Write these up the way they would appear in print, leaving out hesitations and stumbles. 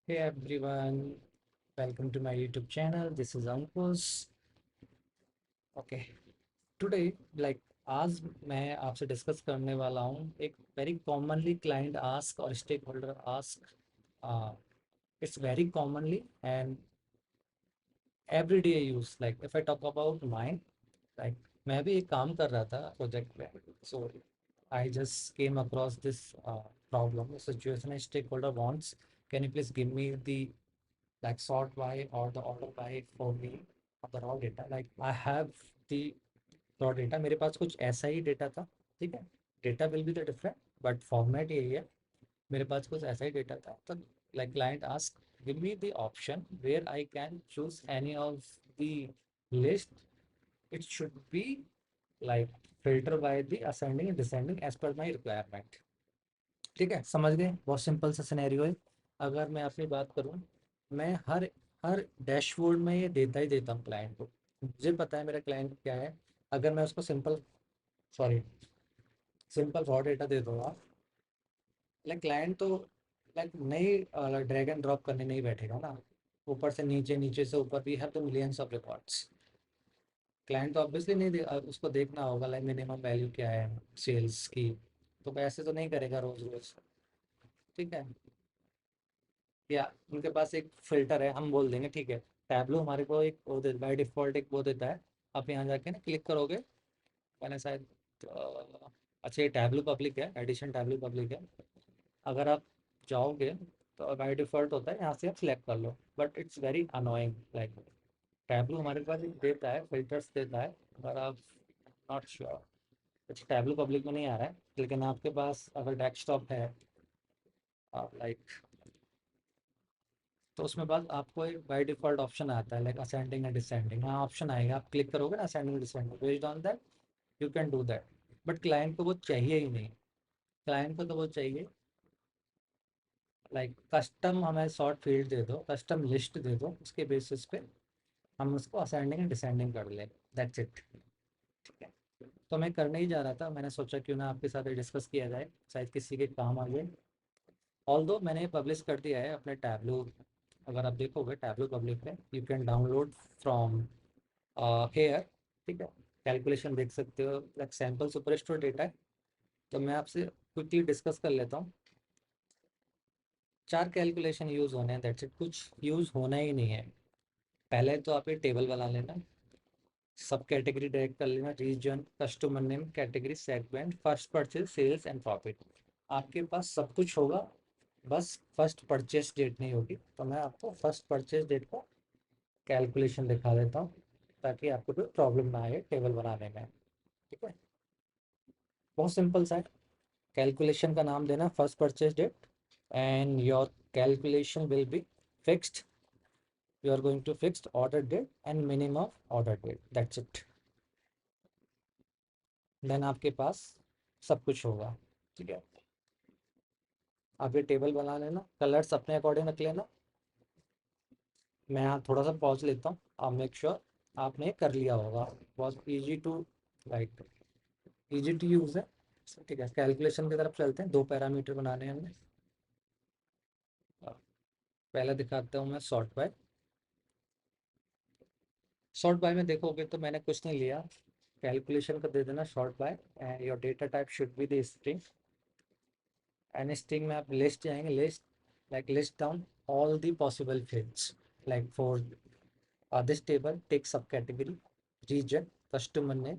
Hey everyone, welcome to my YouTube channel. This is Ankush. Okay, today आज मैं आपसे discuss करने वाला हूँ एक वेरी कॉमनली क्लाइंट आस्क और stake holder ask it's very commonly and everyday use like if I talk about mine like मैं भी एक काम कर रहा था प्रोजेक्ट पे so I just came across this problem situation stake holder wants can you please give me the like sort by or the order by for me of the raw data like I have the raw data मेरे पास कुछ ऐसा ही data था। ठीक है, data will be the different but format यही है। मेरे पास कुछ ऐसा ही डेटा था तो like client ask give me the option where I can choose any of the list. It should be like filter by the ascending and descending as per my requirement. ठीक है, समझ गए? बहुत सिंपल सा scenario है। अगर मैं अपनी बात करूँ, मैं हर हर डैशबोर्ड में ये देता ही देता हूँ क्लाइंट को। मुझे पता है मेरा क्लाइंट क्या है। अगर मैं उसको सॉरी सिंपल रॉ डेटा दे दूंगा, लाइक क्लाइंट तो लाइक नहीं ड्रैग एंड ड्रॉप करने नहीं बैठेगा ना। ऊपर से नीचे, नीचे से ऊपर, we have the millions of records. Client तो ऑब्वियसली नहीं उसको देखना होगा लाइक मिनिमम वैल्यू क्या है सेल्स की। तो वैसे तो नहीं करेगा रोज रोज। ठीक है, या उनके पास एक फ़िल्टर है, हम बोल देंगे ठीक है, टैब्लो हमारे को एक वो दे बाय डिफ़ॉल्ट एक वो देता है। आप यहाँ जाके ना क्लिक करोगे, मैंने शायद अच्छा ये टैब्लो पब्लिक है, एडिशन टैब्लो पब्लिक है। अगर आप जाओगे तो बाय डिफ़ॉल्ट होता है, यहाँ से आप सिलेक्ट कर लो। But it's very annoying like Tableau हमारे पास एक देता है, फ़िल्टर्स देता है। अगर आप नॉट श्योर, अच्छा टैब्लो पब्लिक में नहीं आ रहा है, लेकिन आपके पास अगर डेस्कटॉप है लाइक, तो उसमें बाद आपको एक बाय डिफ़ॉल्ट ऑप्शन आता है लाइक असेंडिंग एंड डिसेंडिंग। हाँ ऑप्शन आएगा, आप क्लिक करोगे ना ascending descending, based on that you can do that. But client को वो चाहिए ही नहीं। क्लाइंट को तो वो चाहिए लाइक कस्टम हमें शॉर्ट फील्ड दे दो, कस्टम लिस्ट दे दो, उसके बेसिस पे हम उसको असेंडिंग एंड डिसेंडिंग कर लें। That's it. ठीक है, तो मैं करने ही जा रहा था, मैंने सोचा क्यों ना आपके साथ डिस्कस किया जाए, शायद किसी के काम आ जाए। ऑल दो मैंने पब्लिश कर दिया है अपने टैबलो। अगर आप देखोगे टैबलो पब्लिक है, you can download from here. ठीक है, कैलकुलेशन देख सकते हो, like sample super store data है। तो मैं आपसे क्विकली डिस्कस कर लेता हूँ। 4 कैलकुलेशन यूज़ होने हैं, दैट्स इट, कुछ यूज़ होना ही नहीं है। पहले तो आप ये टेबल बना लेना, सब कैटेगरी डायरेक्ट कर लेना, region, customer name, category, segment, first purchase, sales and profit. आपके पास सब कुछ होगा, बस फर्स्ट परचेज डेट नहीं होगी। तो मैं आपको फर्स्ट परचेज डेट का कैलकुलेशन दिखा देता हूँ, ताकि आपको कोई प्रॉब्लम ना आए टेबल बनाने में। ठीक है, बहुत सिंपल सा है। कैलकुलेशन का नाम देना first purchase date and your calculation will be fixed. You are going to fixed order date and minimum order date, that's it. Then आपके पास सब कुछ होगा। ठीक है, आप ये टेबल बना लेना, कलर्स अपने अकॉर्डिंग रख लेना। मैं यहाँ थोड़ा सा पॉज लेता हूँ, आप मेक श्योर आपने कर लिया होगा। बहुत easy to like easy to use है। ठीक है, कैलकुलेशन की तरफ चलते हैं। 2 पैरामीटर बनाने हैं हमें। पहला दिखाता हूँ मैं सॉर्ट बाय। शॉर्ट बाय में देखोगे तो मैंने कुछ नहीं लिया, कैलकुलेशन का दे देना sort by and your data type should be the string. And string में आप लिस्ट जाएंगे, list like list down all the possible fields like for this table take sub category, region, customer name,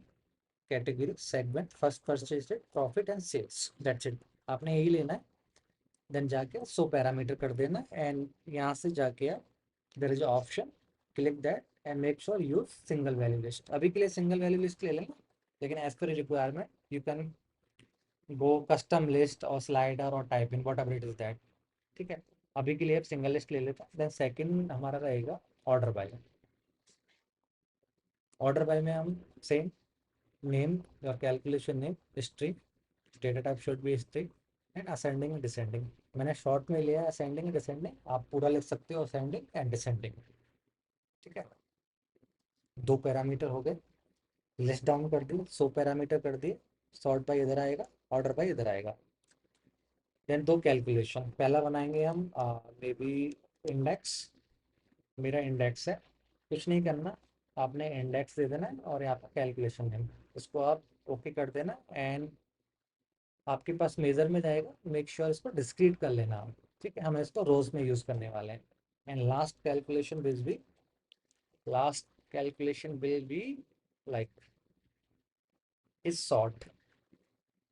category, segment, first purchase date, profit and sales, that's it. आपने यही लेना है। Then जाके 100 parameter कर देना and यहाँ से जाके आप there is option, click that and make sure use single value list. अभी के लिए सिंगल वैल्यू लिस्ट ले लेंगे, लेकिन as per requirement you can go custom list और स्लाइडर और type in whatever it is that. ठीक है, अभी के लिए आप सिंगल लिस्ट ले लेते हैं। देन सेकंड हमारा रहेगा ऑर्डर बाय। ऑर्डर बाय में हम same name, your calculation name, history, data type should B history and ascending and descending. मैंने शॉर्ट में लिया है असेंडिंग एंड डिसेंडिंग, आप पूरा लिख सकते हो असेंडिंग एंड डिसेंडिंग। ठीक है, 2 पैरामीटर हो गए, लिस्ट डाउन कर दी, 100 पैरामीटर कर दिए। सॉर्ट बाय इधर आएगा, ऑर्डर बाय इधर आएगा। देन 2 कैलकुलेशन, पहला बनाएंगे हम मे बी इंडेक्स, मेरा इंडेक्स है, कुछ नहीं करना, आपने इंडेक्स दे देना है और यहाँ पर कैलकुलेशन है, इसको आप ओके कर देना एंड आपके पास मेजर में जाएगा। मेक श्योर इसको डिस्क्रीट कर लेना आप, ठीक है, हम इसको रोज में यूज करने वाले हैं। And last calculation will be like is sort,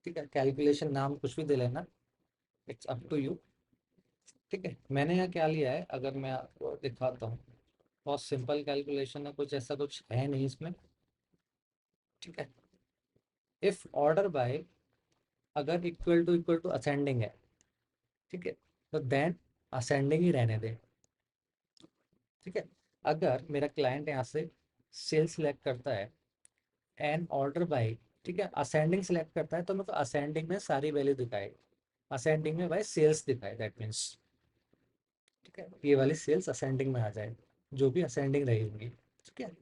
ठीक है, कैलकुलेशन नाम कुछ भी दे लेना, इट्स अप टू यू। ठीक है, मैंने यहाँ क्या लिया है अगर मैं आपको दिखाता हूँ, बहुत सिंपल कैलकुलेशन है, कुछ ऐसा कुछ है नहीं इसमें। ठीक है, इफ ऑर्डर बाय अगर इक्वल टू असेंडिंग है, ठीक है, तो देन असेंडिंग ही रहने दें। ठीक है, अगर मेरा क्लाइंट यहाँ से सेल सिलेक्ट करता है एंड ऑर्डर बाय, ठीक है, असेंडिंग सिलेक्ट करता है तो मेरे को असेंडिंग में सारी वैल्यू दिखाए, असेंडिंग में भाई सेल्स दिखाए, दैट मीन्स, ठीक है, ये वाली सेल्स असेंडिंग में आ जाए, जो भी असेंडिंग रही होंगी। ठीक है,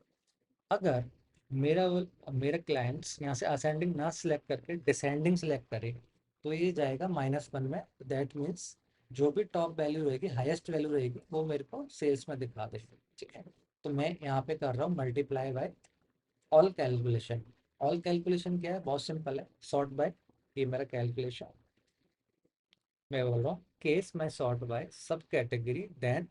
अगर मेरा क्लाइंट्स यहाँ से असेंडिंग ना सिलेक्ट करके डिसेंडिंग सिलेक्ट करे तो ये जाएगा -1 में, दैट मीन्स जो भी टॉप वैल्यू रहेगी, हाईएस्ट वैल्यू रहेगी, वो मेरे को सेल्स में दिखा दे। ठीक है, तो मैं यहाँ पे कर रहा हूँ multiply by all calculation. All calculation क्या है, बहुत सिंपल है, सॉर्ट बाय, ये मेरा कैलकुलेशन, मैं बोल रहा हूँ केस में सॉर्ट बाय सब कैटेगरी, देन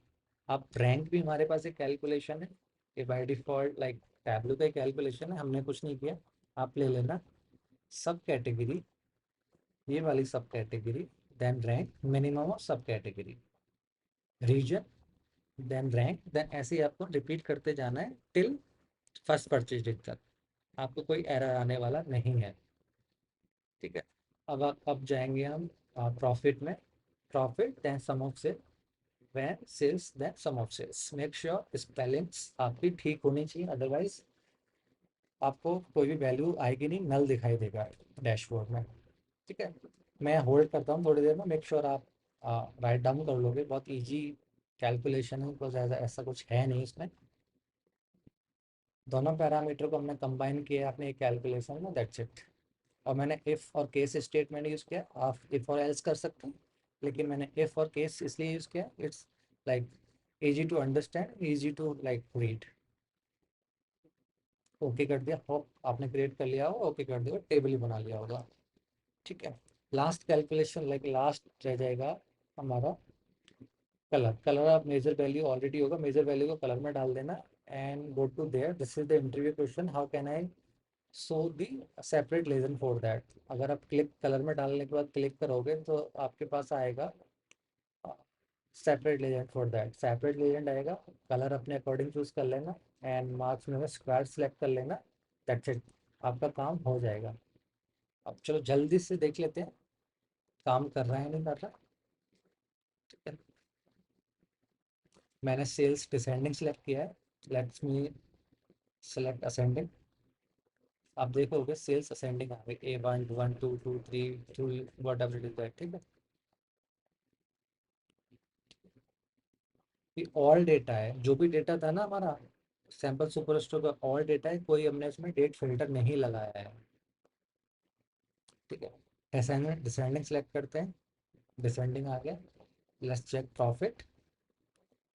अब रैंक भी हमारे पास एक कैलकुलेशन है, ये बाय डिफॉल्ट लाइक टैबलू का कैलकुलेशन है, हमने कुछ नहीं किया, आप ले लेना सब कैटेगरी, ये वाली sub category, then rank, minimum of sub category, region, then rank, then ऐसे ही आपको रिपीट करते जाना है टिल फर्स्ट परचेज डेट तक, आपको कोई एरर आने वाला नहीं है। ठीक है, अब जाएंगे हम प्रॉफिट में, profit then sum of sale, when sales then sum of sales, make sure spellings आपकी ठीक होनी चाहिए, अदरवाइज आपको कोई भी वैल्यू आएगी नहीं, नल दिखाई देगा डैशबोर्ड में। ठीक है, मैं होल्ड करता हूँ थोड़ी देर में, मेक श्योर आप राइट डाउन कर लोगे, बहुत इजी कैलकुलेशन है, कुछ ज़्यादा ऐसा कुछ है नहीं इसमें, दोनों पैरामीटर को हमने कंबाइन किया अपने एक कैलकुलेशन में, दैट्स इट। और मैंने इफ़ और केस स्टेटमेंट यूज़ किया, आप इफ़ और एल्स कर सकते हैं, लेकिन मैंने इफ़ और केस इसलिए यूज़ किया, it's like easy to understand, easy to like read. Okay कर दिया, होप आपने क्रिएट कर लिया होगा, ओके कर दिया, टेबल ही बना लिया होगा। ठीक है, लास्ट कैलकुलेशन लाइक लास्ट रह जाएगा हमारा कलर। कलर आप मेजर वैल्यू ऑलरेडी होगा, मेजर वैल्यू को कलर में डाल देना and go to there, this is the interview question, how can I show the separate legend for that. अगर आप क्लिक कलर में डालने के बाद क्लिक करोगे तो आपके पास आएगा separate legend for that, separate legend आएगा, कलर अपने अकॉर्डिंग चूज कर लेना एंड मार्क्स में स्क्वायर सेलेक्ट कर लेना, दैट्स इट, आपका काम हो जाएगा। अब चलो जल्दी से देख लेते हैं काम कर रहा है नहीं कर रहा। ठीक है, मैंने सेल्स डिसेंडिंग सेलेक्ट किया है, लेट्स मी सेलेक्ट असेंडिंग, आप देखोगे सेल्स असेंडिंग आ गई, A1 1 2 2 3 2 what ever it is that. ठीक है, ये ऑल डेटा है, जो भी डेटा था ना हमारा सैंपल सुपरस्टोर का ऑल डेटा है, कोई हमने इसमें डेट फिल्टर नहीं लगाया है। ठीक है, असाइनमेंट डिसेंडिंग सेलेक्ट करते हैं, डिसेंडिंग आ गया, लेट्स चेक प्रॉफिट,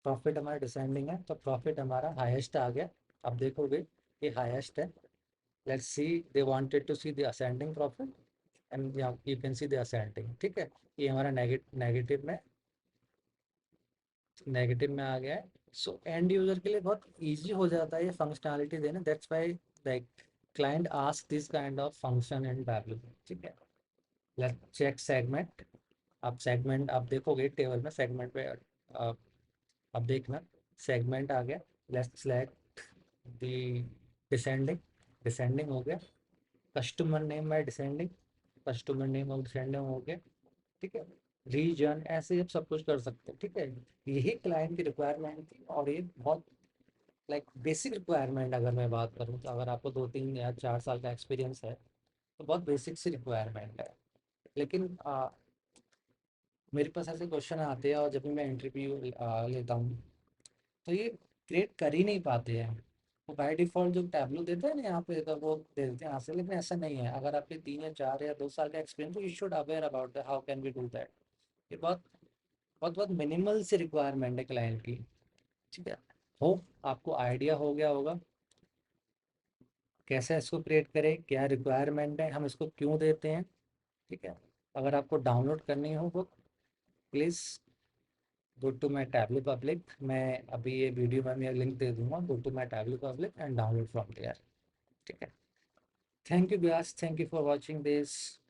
प्रॉफिट हमारा डिसेंडिंग है तो प्रॉफिट हमारा हाईएस्ट आ गया, अब देखोगे ये हाईएस्ट है, let's see they wanted to see the ascending profit and you can see the ascending. ठीक है, ये हमारा नेगेटिव में आ गया है। सो एंड यूजर के लिए बहुत इजी हो जाता है ये फंक्शनैलिटी देना, that's why like client ask this kind of function in tableau. ठीक है, लेट्स चेक सेगमेंट, आप सेगमेंट आप देखोगे टेबल में सेगमेंट पे अब देखना सेगमेंट आ गया, let's select the descending, descending हो गया, customer name by descending, customer name और डिसेंडिंग हो गया। ठीक है, रीजन ऐसे आप सब कुछ कर सकते हैं। ठीक है, यही क्लाइंट की रिक्वायरमेंट थी और ये बहुत लाइक बेसिक रिक्वायरमेंट, अगर मैं बात करूँ तो अगर आपको 2 3 या 4 साल का एक्सपीरियंस है तो बहुत बेसिक सी रिक्वायरमेंट है। लेकिन मेरे पास ऐसे क्वेश्चन आते हैं और जब भी मैं इंटरव्यू लेता हूँ तो ये क्रिएट कर ही नहीं पाते हैं, वो बाय डिफ़ॉल्ट जो टैबलू देते हैं ना यहाँ पे तो वो दे देते हैं यहाँ से, लेकिन ऐसा नहीं है, अगर आपके 3 या 4 या 2 साल का एक्सपीरियंस तो you should aware about that, how can we do that. ये बहुत बहुत बहुत मिनिमल सी रिक्वायरमेंट है क्लाइंट की। ठीक है, होप आपको आइडिया हो गया होगा कैसे इसको क्रिएट करें, क्या रिक्वायरमेंट है, हम इसको क्यों देते हैं। ठीक है, अगर आपको डाउनलोड करनी हो book, please go to my tablet public. मैं अभी ये वीडियो में मैं लिंक दे दूंगा, go to my tablet public and download from there. ठीक है, thank you Vyas, thank you for watching this.